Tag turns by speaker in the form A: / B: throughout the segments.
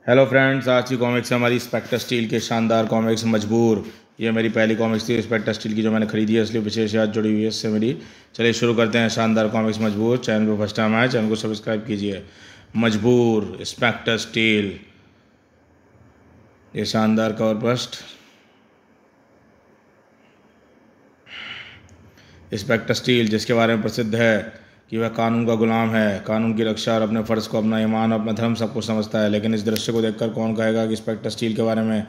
A: Hello friends, आज की comics है हमारी स्पेक्टर स्टील के शानदार कॉमिक्स मजबूर। ये मेरी पहली कॉमिक्स थी स्पेक्टर स्टील की जो मैंने खरीदी है, इसलिए विशेष याद जुड़ी हुई है इससे मेरी। चलिए शुरू करते हैं। शानदार कॉमिक्स मजबूर। चैनल पर फर्स्ट टाइम आए, चैनल को सब्सक्राइब कीजिए। मजबूर स्पेक्टर स्टील, ये शानदार कवर फर्स्ट। स्पेक्टर स्टील जिसके बारे में प्रसिद्ध है कि वह कानून का गुलाम है, कानून की रक्षा और अपने फ़र्ज़ को, अपना ईमान, अपना धर्म सब कुछ समझता है। लेकिन इस दृश्य को देखकर कौन कहेगा कि स्पेक्टर स्टील के बारे में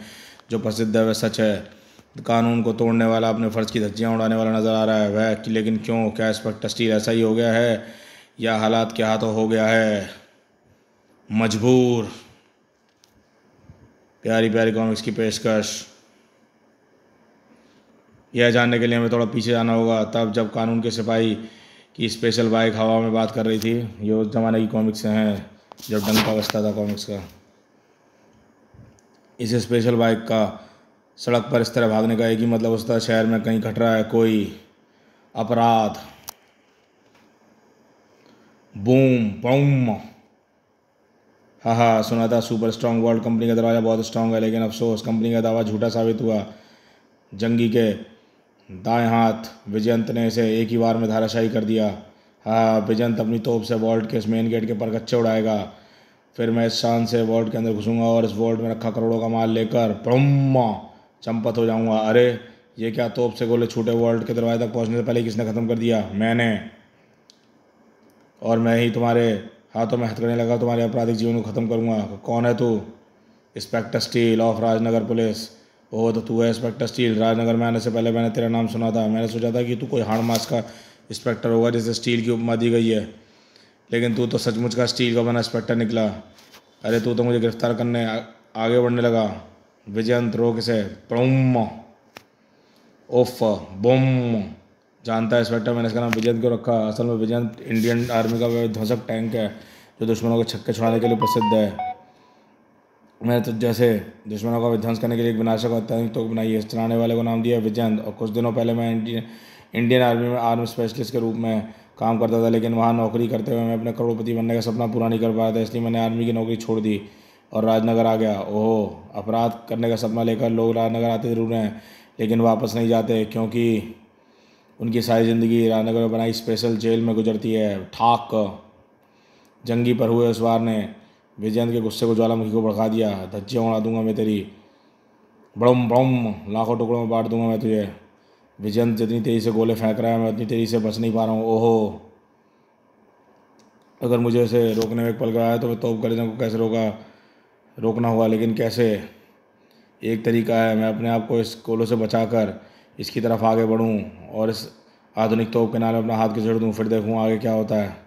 A: जो प्रसिद्ध है वह सच है। कानून को तोड़ने वाला, अपने फ़र्ज़ की धज्जियाँ उड़ाने वाला नज़र आ रहा है वह लेकिन क्यों? क्या स्पेक्टर स्टील ऐसा ही हो गया है या हालात के हाथों हो गया है? मजबूर प्यारी प्यारी कॉमिक्स की पेशकश। यह जानने के लिए हमें थोड़ा पीछे जाना होगा, तब जब कानून के सिपाही की स्पेशल बाइक हवा में बात कर रही थी। ये उस ज़माने की कॉमिक्स हैं जब डंका बजता था कॉमिक्स का। इस स्पेशल बाइक का सड़क पर इस तरह भागने का एक ही मतलब होता है, शहर में कहीं घट रहा है कोई अपराध। Boom boom. हाँ हाँ, सुना था सुपर स्ट्रांग वर्ल्ड कंपनी का दरवाज़ा बहुत स्ट्रांग है, लेकिन अफसोस कंपनी का दावा झूठा साबित हुआ। जंगी के दाएं हाथ विजयंत ने इसे एक ही बार में धाराशायी कर दिया। हाँ, विजयंत अपनी तोप से वॉल्ट के इस मेन गेट के परखच्चे उड़ाएगा। फिर मैं इस शान से वॉल्ट के अंदर घुसूंगा और इस वॉल्ट में रखा करोड़ों का माल लेकर ब्रह्मा चंपत हो जाऊंगा। अरे ये क्या, तोप से गोले छूटे वॉल्ट के दरवाजे तक पहुंचने से पहले किसने ख़त्म कर दिया? मैंने। और मैं ही तुम्हारे हाथों में हथकड़ियाँ लगा तुम्हारे आपराधिक जीवन को ख़त्म करूँगा। कौन है तू? Inspector steel of Rajnagar police. Oh, तो तू है इंस्पेक्टर स्टील। राजनगर में आने से पहले मैंने तेरा नाम सुना था। मैंने सोचा था कि तू कोई हाड़ मास का इंस्पेक्टर होगा जिसे स्टील की उपमा दी गई है, लेकिन तू तो सचमुच का स्टील का बना इंस्पेक्टर निकला। अरे तू तो मुझे गिरफ्तार करने आगे बढ़ने लगा। विजयंत रोक इसे। ब्रूम। ओफ। बुम। जानता है इंस्पेक्टर, मैंने इसका नाम विजयंत क्यों रखा? असल में विजयंत इंडियन आर्मी का ध्वंसक टैंक है जो दुश्मनों के छक्के छुड़ाने के लिए प्रसिद्ध है। मैंने तो जैसे दुश्मनों का विध्वंस करने के लिए एक विनाशक अत्यंत तो बनाई है। चलाने वाले को नाम दिया है विजयंत। और कुछ दिनों पहले मैं इंडियन आर्मी में आर्म स्पेशलिस्ट के रूप में काम करता था, लेकिन वहाँ नौकरी करते हुए मैं अपने करोड़पति बनने का सपना पूरा नहीं कर पाया था, इसलिए मैंने आर्मी की नौकरी छोड़ दी और राजनगर आ गया। ओह, अपराध करने का सपना लेकर लोग राजनगर आते ज़रूर हैं, लेकिन वापस नहीं जाते, क्योंकि उनकी सारी ज़िंदगी राजनगर में बनाई स्पेशल जेल में गुजरती है। ठाक। जंगी पर हुए उस वार ने विजयंत के गुस्से को ज्वालामुखी को भड़का दिया। धज्जियाँ उड़ा दूंगा मैं तेरी। बड़म बड़म, लाखों टुकड़ों में बांट दूंगा मैं तुझे। विजयंत जितनी तेज़ी से गोले फेंक रहा है मैं उतनी तेज़ी से बच नहीं पा रहा हूँ। ओहो, अगर मुझे उसे रोकने में एक पल गया है तो मैं तोप गलीजों को कैसे रोकना होगा, लेकिन कैसे? एक तरीका है, मैं अपने आप को इस गोलों से बचाकर इसकी तरफ आगे बढ़ूँ और इस आधुनिक तोप के नाल में अपना हाथ खिंचड़ दूँ, फिर देखूँ आगे क्या होता है।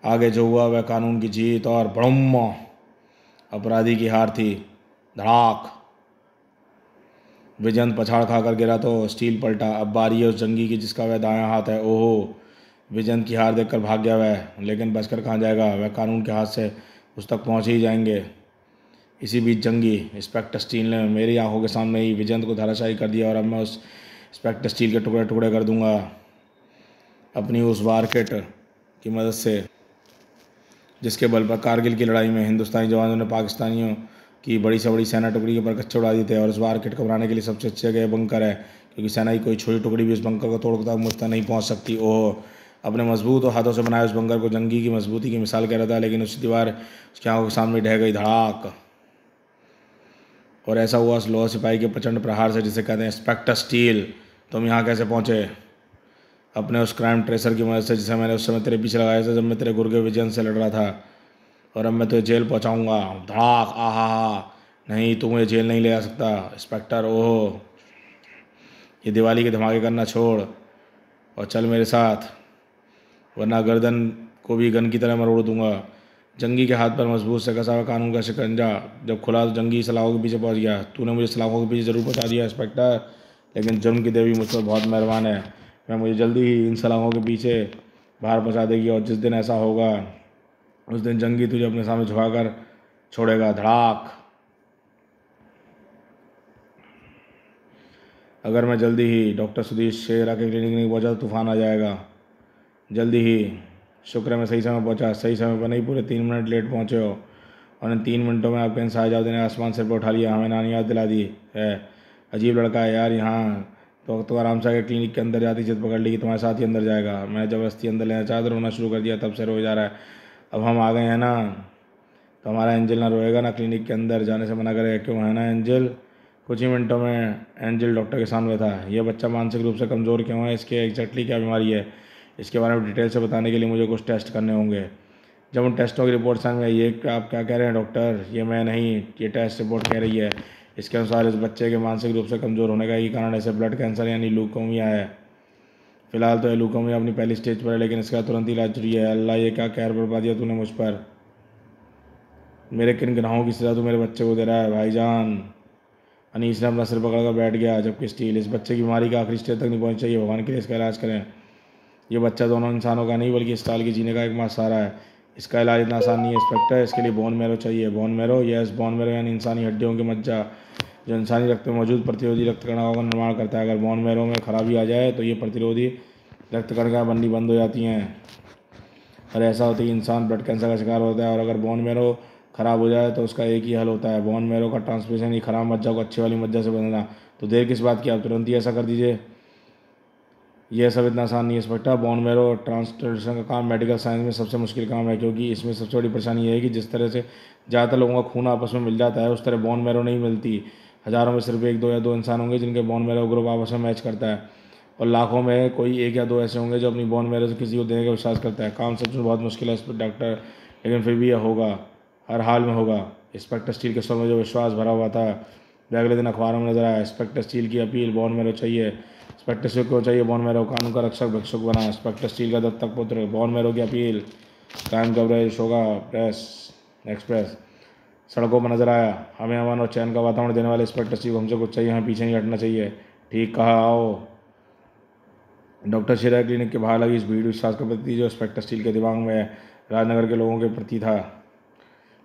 A: आगे जो हुआ वह कानून की जीत और ब्रह्म अपराधी की हार थी। धड़ाक। विजयंत पछाड़ खाकर गिरा तो स्टील पलटा। अब बारी है उस जंगी की जिसका वह दायां हाथ है। ओहो, विजयंत की हार देखकर भाग गया वह, लेकिन बचकर कहाँ जाएगा? वह कानून के हाथ से उस तक पहुँच ही जाएंगे। इसी बीच जंगी इंस्पेक्टर स्टील ने मेरी आंखों के सामने ही विजयंत को धाराशायी कर दिया और अब मैं उस इंस्पेक्टर स्टील के टुकड़े टुकड़े कर दूंगा अपनी उस वारकेट की मदद से, जिसके बल पर कारगिल की लड़ाई में हिंदुस्तानी जवानों ने पाकिस्तानियों की बड़ी से बड़ी सेना टुकड़ी के परखच्चे उड़ा दिए थे। और इस मार्केट को बनाने के लिए सबसे अच्छी जगह बंकर है, क्योंकि सेना की कोई छोटी टुकड़ी भी उस बंकर को तोड़कर मुझ तक नहीं पहुंच सकती। ओह, अपने मजबूत और हाथों से बनाए उस बंकर को जंगी की मजबूती की मिसाल कह रहा था, लेकिन उस दीवार उसकी आंखों के सामने ढह गई। धड़ाक। और ऐसा हुआ उस लोहा सिपाही के प्रचंड प्रहार से जिसे कहते हैं इंस्पेक्टर स्टील। तुम यहाँ कैसे पहुँचे? अपने उस क्राइम ट्रेसर की मदद से जिसे मैंने उस समय तेरे पीछे लगाया था जब मैं तेरे गुर्गे विजयन से लड़ रहा था, और अब मैं तुझे जेल पहुंचाऊंगा। धड़ाक। आहा हा। नहीं, तू मुझे जेल नहीं ले जा सकता इंस्पेक्टर। ओह, ये दिवाली के धमाके करना छोड़ और चल मेरे साथ, वरना गर्दन को भी गन की तरह मरोड़ दूंगा। जंगी के हाथ पर मजबूत से कसा हुआ कानून का शिकंजा जब खुला तो जंगी सलाखों के पीछे पहुंच गया। तूने मुझे सलाखों के पीछे ज़रूर पहुंचा दिया इंस्पेक्टर, लेकिन जुर्म की देवी मुझ पर बहुत मेहरबान है। मैं मुझे जल्दी ही इन सलाखों के पीछे बाहर पहुंचा देगी, और जिस दिन ऐसा होगा उस दिन जंगी तुझे अपने सामने झुकाकर छोड़ेगा। धड़ाक। अगर मैं जल्दी ही डॉक्टर सुधीश शेरा के क्लिनिक नहीं पहुंचा तो तूफान आ जाएगा। जल्दी ही। शुक्र है मैं सही समय पहुंचा। सही समय पर नहीं, पूरे 3 मिनट लेट पहुंचे हो। और इन 3 मिनटों में आपके इंसान जाओ ने आसमान सिर पर उठा लिया, हमें नानी याद दिला दी है। अजीब लड़का है यार, यहाँ तो आराम से आके क्लिनिक के अंदर जाती जिद पकड़ ली कि तुम्हारे साथ ही अंदर जाएगा। मैंने ज़बरदस्ती अंदर लेना चाहा तो रोना शुरू कर दिया, तब से रोए जा रहा है। अब हम आ गए हैं ना, तो हमारा एंजल ना रोएगा ना क्लिनिक के अंदर जाने से मना करेगा, क्यों है ना एंजल। कुछ ही मिनटों में एंजल डॉक्टर के सामने था। यह बच्चा मानसिक रूप से कमज़ोर क्यों है, इसके एग्जैक्टली क्या बीमारी है, इसके बारे में डिटेल से बताने के लिए मुझे कुछ टेस्ट करने होंगे। जब उन टेस्टों की रिपोर्ट सामने आई, ये आप क्या कह रहे हैं डॉक्टर, ये मैं नहीं, ये टेस्ट रिपोर्ट कह रही है। इसके अनुसार इस बच्चे के मानसिक रूप से कमज़ोर होने का ही कारण ऐसे ब्लड कैंसर यानी ल्यूकेमिया है। फिलहाल तो ये ल्यूकेमिया अपनी पहली स्टेज पर है, लेकिन इसका तुरंत इलाज जरूरी है। अल्लाह, ये क्या कहर बरपा दिया तूने मुझ पर। मेरे किन गुनाहों की सज़ा तू मेरे बच्चे को दे रहा है भाईजान। अनीस ने अपना सिर पकड़ कर बैठ गया, जबकि स्टील, इस बच्चे की बीमारी का आखिरी स्टेज तक नहीं पहुंचनी चाहिए, भगवान के लिए इसका इलाज करें। ये बच्चा दोनों इंसानों का नहीं बल्कि इस साल के जीने का एक सहारा है। इसका इलाज इतना आसान नहीं है इंस्पेक्टर, इसके लिए बोन मैरो चाहिए। Bone marrow, yes bone marrow यानी इंसानी हड्डियों की मज्जा, जो इंसानी रक्त में मौजूद प्रतिरोधी रक्त कणिकाओं का निर्माण करता है। अगर बोन मैरो में खराबी आ जाए तो ये प्रतिरोधी रक्त कणिकाएं बननी बंद हो जाती हैं और ऐसा होते ही इंसान ब्लड कैंसर का शिकार होता है। और अगर बोन मैरो ख़राब हो जाए तो उसका एक ही हल होता है, बोन मैरो का ट्रांसप्लांटेशन, ही खराब मज्जा को अच्छी वाली मज्जा से बदलना। तो देर किस बात की, आप तुरंत ही ऐसा कर दीजिए। यह सब इतना आसान नहीं है इंस्पेक्टर। बोन मैरो ट्रांसप्लांटेशन का काम मेडिकल साइंस में सबसे मुश्किल काम है, क्योंकि इसमें सबसे बड़ी परेशानी यह है कि जिस तरह से ज़्यादातर लोगों का खून आपस में मिल जाता है, उस तरह बोन मैरो नहीं मिलती। हज़ारों में सिर्फ 1, 2 या 2 इंसान होंगे जिनके बोन मैरो ग्रुप आपस में मैच करता है, और लाखों में कोई 1 या 2 ऐसे होंगे जो अपनी बोन मैरो से किसी को देने का विश्वास करता है। काम सच में बहुत मुश्किल है डॉक्टर, लेकिन फिर भी यह होगा, हर हाल में होगा। इंस्पेक्टर स्टील के स्वर में जो विश्वास भरा हुआ था वह अगले दिन अखबारों में नजर आया। इंस्पेक्टर स्टील की अपील, बोन मैरो चाहिए। इंस्पेक्टर स्टील को चाहिए बोन मैरो, कानून का रक्षक भिक्षुक बना। इंस्पेक्टर स्टील का दत्तक पुत्र, बोन मैरो की अपील। कायम कवरेज होगा प्रेस एक्सप्रेस। सड़कों पर नजर आया। हमें अमन और चैन का वातावरण देने वाले इंस्पेक्टर स्टील को हमसे कुछ चाहिए, हमें पीछे नहीं हटना चाहिए। ठीक कहा, आओ। डॉक्टर शिरा क्लिनिक के बाहर लगी इस भीड़ विश्वास का प्रति जो इंस्पेक्टर स्टील के दिमाग में राजनगर के लोगों के प्रति था,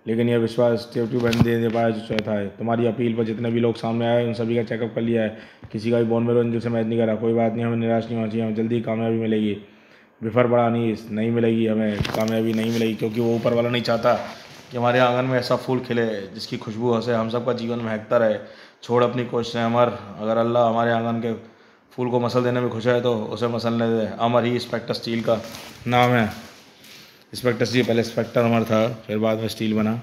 A: लेकिन यह विश्वास स्टेटिव बन दे पाया जो था। तुम्हारी अपील पर जितने भी लोग सामने आए उन सभी का चेकअप कर लिया है, किसी का भी बोन मैरो एंजल से मैच नहीं करा। कोई बात नहीं, हमें निराश नहीं होना चाहिए, हमें जल्दी कामयाबी मिलेगी। विफर बड़ा नहीं मिलेगी, हमें कामयाबी नहीं मिलेगी, क्योंकि वो ऊपर वाला नहीं चाहता कि हमारे आंगन में ऐसा फूल खिले जिसकी खुशबू से हम सबका जीवन महकता रहे। छोड़ अपनी कोशिशें अमर, अगर अल्लाह हमारे आंगन के फूल को मसल देने में खुश है तो उसे मसलने दे। अमर ही इंस्पेक्टर स्टील का नाम है। इंस्पेक्टर स्टील पहले इंस्पेक्टर अमर था, फिर बाद में स्टील बना।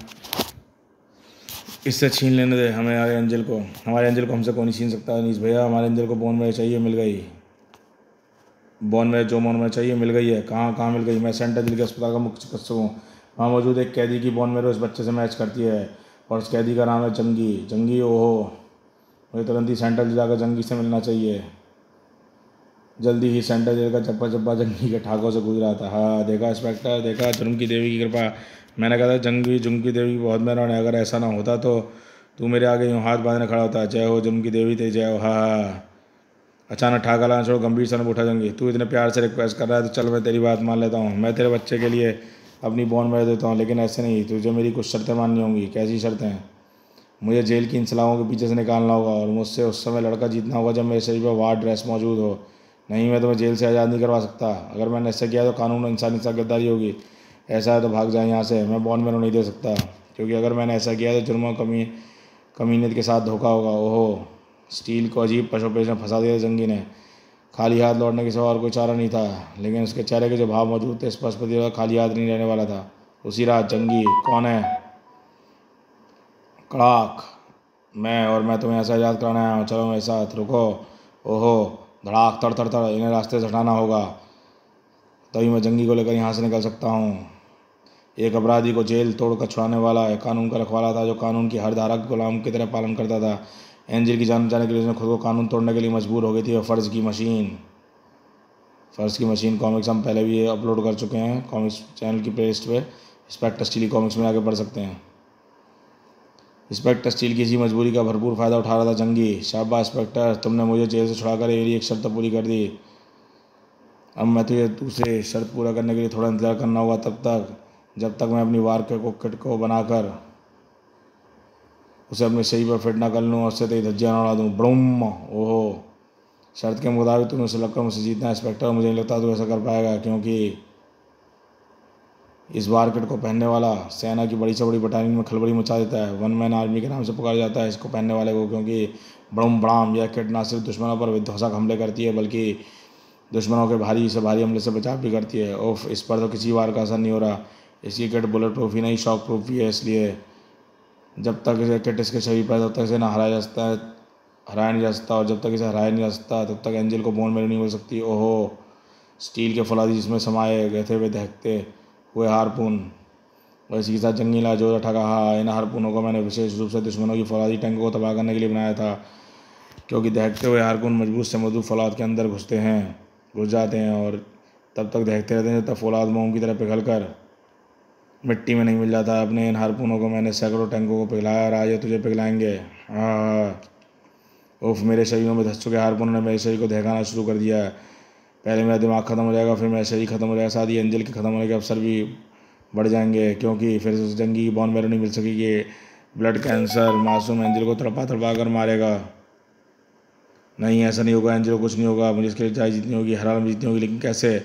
A: इससे छीन लेने दे हमारे एंजल को हमसे कौन नहीं छीन सकता। अनीस भैया, हमारे एंजल को बोन मैरो चाहिए, मिल गई। बोन मैरो, जो बोन मैरो चाहिए मिल गई है। कहाँ मिल गई? मैं सेंट एंजल के अस्पताल का मुख्य चिकित्सक हूँ। वहाँ मौजूद एक कैदी की बोन मैरो इस बच्चे से मैच करती है, और उस कैदी का नाम है जंगी। ओहो, मुझे तुरंत ही सेंट एंजल जाकर जंगी से मिलना चाहिए। जल्दी ही सेंट एंजल का चप्पा जंगी के ठाकों से गुजरा था। हाँ देखा इंस्पेक्टर, देखा, जुर्म की देवी की कृपा। मैंने कहा था जुर्म की देवी की बहुत मेहरबान है, अगर ऐसा ना होता तो तू मेरे आगे यूँ हाथ बांधने खड़ा होता। जय हो जुर्म की देवी तेरी जय हो। हाँ। अचानक ठाका लाना छोड़ो, गंभीर सन उठा जंगी। तू इतने प्यार से रिक्वेस्ट कर रहा है तो चल मैं तेरी बात मान लेता हूँ। मैं तेरे बच्चे के लिए अपनी बोन मैरो देता हूँ, लेकिन ऐसे नहीं, तुझे मेरी कुछ शर्तें माननी होंगी। कैसी शर्तें? मुझे जेल की इन सलाखों के पीछे से निकालना होगा, और मुझसे उस समय लड़का जीतना होगा जब मेरे शरीर पर वार ड्रेस मौजूद हो। नहीं, मैं तुम्हें जेल से आज़ाद नहीं करवा सकता। अगर मैंने ऐसा किया तो कानून और इंसानी साझेदारी होगी। ऐसा है तो भाग जाए यहाँ से, मैं बोन मैरो नहीं दे सकता, क्योंकि अगर मैंने ऐसा किया तो जुर्म और कमीनियत के साथ धोखा होगा। ओहो, स्टील को अजीब पशोपेश में फंसा दिया जंगी ने। खाली हाथ लौटने के सिवा और कोई चारा नहीं था, लेकिन उसके चेहरे के जो भाव मौजूद थे स्पष्ट प्रतीत खाली हाथ नहीं रहने वाला था। उसी रात जंगी, कौन है? कड़ाक, मैं तुम्हें ऐसा याद कराना आया हूँ, चलो मेरे साथ। रुको। ओहो, धड़ाक, तड़, इन्हें रास्ते से हटाना होगा, तभी मैं जंगी को लेकर यहाँ से निकल सकता हूँ। एक अपराधी को जेल तोड़कर छुड़ाने वाला है, कानून का रखवाला था जो कानून की हर धारा गुलाम की तरह पालन करता था। एंजल की जान बचाने के लिए उसने खुद को कानून तोड़ने के लिए मजबूर हो गई थी। और फ़र्ज़ की मशीन कॉमिक्स हम पहले भी अपलोड कर चुके हैं कॉमिक्स चैनल की प्लेलिस्ट पे। इंस्पेक्टर स्टील कॉमिक्स में आगे बढ़ सकते हैं। इंस्पेक्टर स्टील की इसी मजबूरी का भरपूर फ़ायदा उठा रहा था जंगी। शाबाश इंस्पेक्टर, तुमने मुझे जेल से छुड़ाकर मेरी एक शर्त पूरी कर दी। अब मैं तुझे दूसरे शर्त पूरा करने के लिए थोड़ा इंतजार करना होगा, जब तक मैं अपनी वार के किट को बनाकर उसे अपने सही पर फिट ना कर लूँ और उससे तेरी धज्जियाँ ना उड़ा दूँ। ब्रूम। ओहो, शर्त के मुताबिक तुम्हें उसे लगकर मुझसे जीतना है इंस्पेक्टर। मुझे नहीं लगता तू ऐसा कर पाएगा, क्योंकि इस बार किट को पहनने वाला सेना की बड़ी से बड़ी बटालियन में खलबली मचा देता है। वन मैन आर्मी के नाम से पुकारा जाता है इसको पहनने वाले को, क्योंकि बड़म बड़ाम यह किट न सिर्फ दुश्मनों पर विध्वंसक हमले करती है बल्कि दुश्मनों के भारी से भारी हमले से बचाव भी करती है। ओफ, इस पर तो किसी बार का असर नहीं हो रहा। इसकी किट बुलेट प्रूफ ही नहीं, शॉक प्रूफ भी है, इसलिए जब तक इसे किट इसके शरीर पर तब तक इसे ना हराया नहीं जा सकता, और जब तक इसे हराया नहीं जा सकता तब तक एंजल को बोन मैरो नहीं हो सकती। ओहो, स्टील के फौलादी जिसमें समाये गए थे वे दहकते हुए हारपून, और इसी के साथ जंगी लाजोर ठगा। हाँ, इन हारपूनों को मैंने विशेष रूप से दुश्मनों की फौलादी टैंकों को तबाह करने के लिए बनाया था, क्योंकि दहकते हुए हारपून मजबूत से मजबूत फौलाद के अंदर घुस जाते हैं और तब तक दहकते रहते हैं जब तक फौलाद मोम की तरह पिघल कर मिट्टी में नहीं मिल जाता। अपने इन हारपूनों को मैंने सैकड़ों टैंकों को पिघलाया और आज ये तुझे पिघलाएंगे। हाँ, उफ, मेरे शरीरों में धस चुके हारपूनों ने मेरे शरीर को दहकाना शुरू कर दिया है। पहले मेरा दिमाग ख़त्म हो जाएगा, फिर मेरा शरीर ख़त्म हो जाएगा, साथ ही एंजल के ख़त्म होने के अवसर भी बढ़ जाएंगे, क्योंकि फिर उस जंगी की बॉन मैरो नहीं मिल सकेगी। ब्लड कैंसर मासूम एंजल को तड़पा कर मारेगा। नहीं, ऐसा नहीं होगा, एंजल को कुछ नहीं होगा। मुझे इसके लिए चाय जीतनी होगी, हरा में जीतनी होगी, लेकिन कैसे?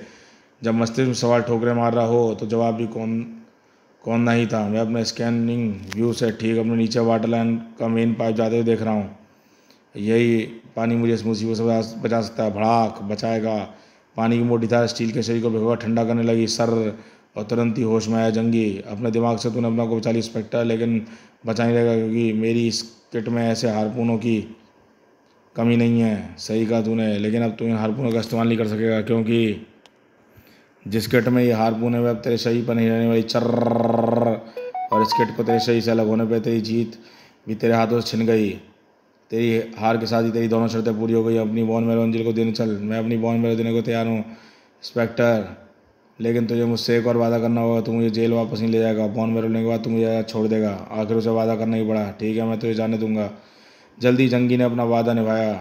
A: जब मस्तिष्क में सवाल ठोकरे मार रहा हो तो जवाब भी कौन नहीं था। मैं अपने स्कैनिंग व्यू से ठीक अपने नीचे वाटर लाइन का मेन पाइप जाते हुए देख रहा हूँ। यही पानी मुझे इस मुसीबत से बचा सकता है। भड़ाक बचाएगा। पानी की मोटी धार स्टील के शरीर को भिगोकर ठंडा करने लगी। सर, और तुरंत ही होश में आया जंगी। अपने दिमाग से तूने अपना को बचा ली इंस्पेक्टर, लेकिन बचा नहीं रहेगा, क्योंकि मेरी इस किट में ऐसे हारपूनों की कमी नहीं है। सही कहा तूने, लेकिन अब तू इन हारपूनों का इस्तेमाल नहीं कर सकेगा, क्योंकि जिस किट में ये हारपून है वह अब तेरे शरीर पर नहीं रहने वाली। चर्र, और इस किट को तेरे शरीर से अलग होने पर तेरी जीत भी तेरे हाथों से छिन गई। तेरी हार के साथ ही तेरी दोनों शर्तें पूरी हो गई। अपनी बॉन मैरो एंजल को देने चल। मैं अपनी बॉन मैरो देने को तैयार हूँ इंस्पेक्टर, लेकिन तुझे मुझसे एक और वादा करना होगा। तू मुझे जेल वापस नहीं ले जाएगा। बॉन मैरो लेने के बाद तू मुझे छोड़ देगा। आखिर उसे वादा करना ही पड़ा। ठीक है, मैं तुझे जाने दूंगा। जल्दी जंगी ने अपना वादा निभाया।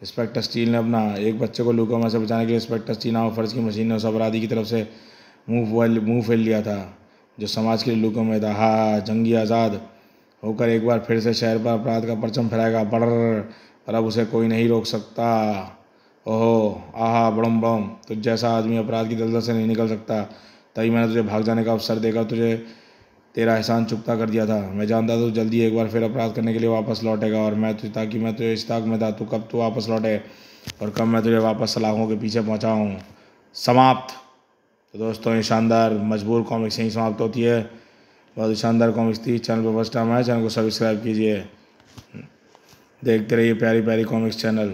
A: इंस्पेक्टर स्टील ने अपना एक बच्चे को लूकोमा से बचाने के लिए इंस्पेक्टर स्टील नामक फर्ज की मशीन ने उस अपराधी की तरफ से मुंह फेर लिया था जो समाज के लिए लूकोमा था। हाँ, जंगी आज़ाद होकर एक बार फिर से शहर पर अपराध का परचम फहराएगा। बड़र, और अब उसे कोई नहीं रोक सकता। ओहो, आहा, बड़म बम, तुझ जैसा आदमी अपराध की दलदल से नहीं निकल सकता। तभी मैंने तुझे भाग जाने का अवसर देकर तुझे तेरा एहसान चुकता कर दिया था। मैं जानता था तू जल्दी एक बार फिर अपराध करने के लिए वापस लौटेगा, और मैं तुझे इस ताक में था तू कब तू वापस लौटे और कब मैं तुझे वापस सलाखों के पीछे पहुंचाऊं। समाप्त। तो दोस्तों, ये शानदार मजबूर कॉमिक्स यहीं समाप्त होती है। बहुत ही शानदार कॉमिक्स थी। चैनल पर फर्स्ट टाइम आया, चैनल को सब्सक्राइब कीजिए। देखते रहिए प्यारी प्यारी कॉमिक्स चैनल।